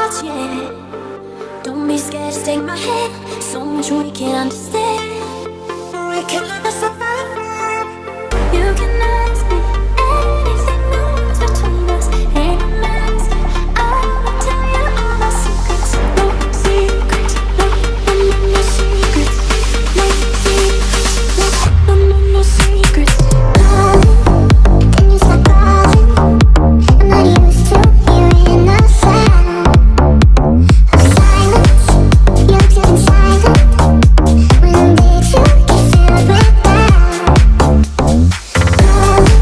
thoughts, yeah. Don't be scared to take my hand. So much we can understand. We can never survive. You can ask me anything that's between us. Ain't a mask. I will tell you all my secrets. No secrets. No, no, no, no secrets. No secrets. No, no, no, no secrets. Calling, can you stop calling? I'm not used to hearing the sound of silence. You're getting silent. When did you get filled with doubt? Calling,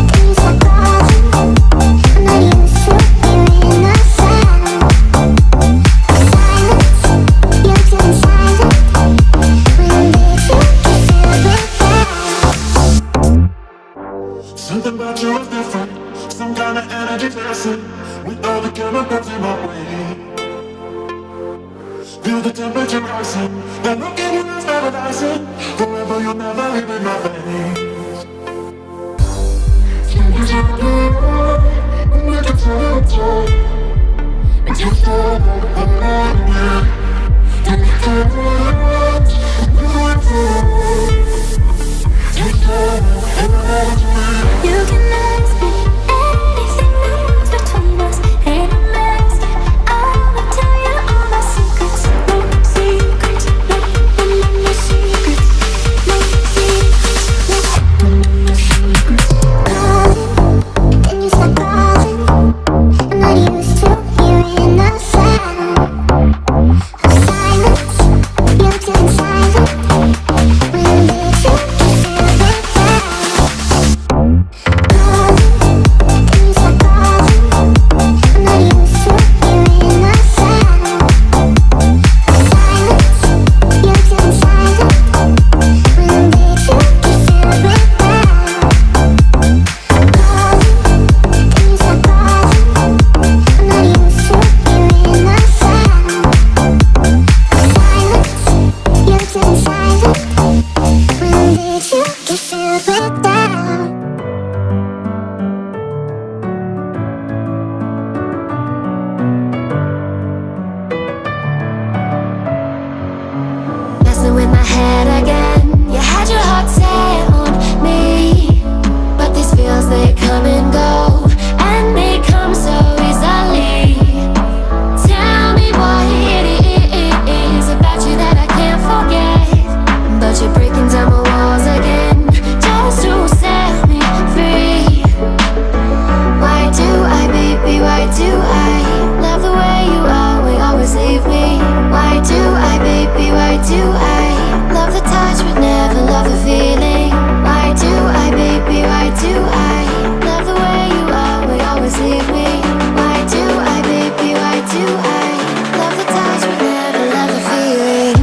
can you stop calling? I'm not used to hearing the sound of silence. You're getting silent. When did you get filled with doubt? Something about you is different. Some kind of energy dancing with all the chemicals in my way. Feel the temperature rising. That look in your eyes paradising. Forever you'll never leave in my face. Something's happening. I'm like a temperature. And you start over again. Take me to the edge. And you went through. You start over again. You can ask me anything that's between us. Ain't a mask. I will tell you all my secrets. No secrets. No, no, no, no secrets. No secrets. No, no, no, no secrets. Calling, can you stop calling? I'm not used to hearing the sound of silence. You're getting silent. When did you get filled with doubt? Calling, can you stop calling? I'm not used to hearing the sound of silence. You're getting silent. When did you get filled with doubt? Calling, can you stop calling? I'm not used to hearing the sound of silence. You're getting silent. When did you get filled with doubt? Messing with my head again. You had your heart set on me, but these feels, they come and go, and they come so easily. Tell me what it is about you that I can't forget. But you're breaking down my walls again, just to set me free. Why do I, baby, why do I love the way you always leave me? Why do I, baby, why do I love the touch but never love the feeling? Why do I, baby, why do I love the way you always leave me? Why do I, baby, why do I love the touch but never love the feeling?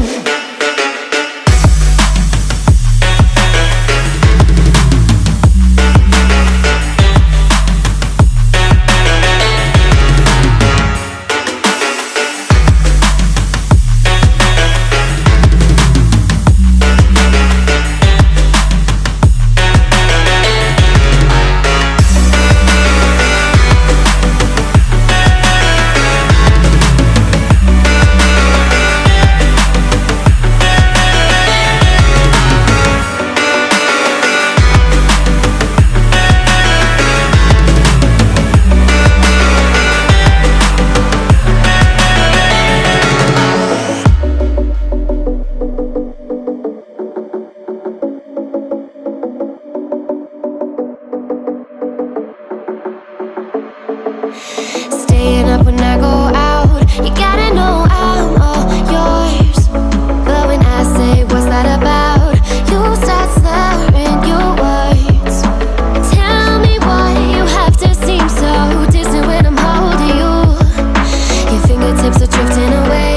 Staying up when I go out, you gotta know I'm all yours. But when I say what's that about, you start slurring your words. Tell me why you have to seem so distant when I'm holding you. Your fingertips are drifting away.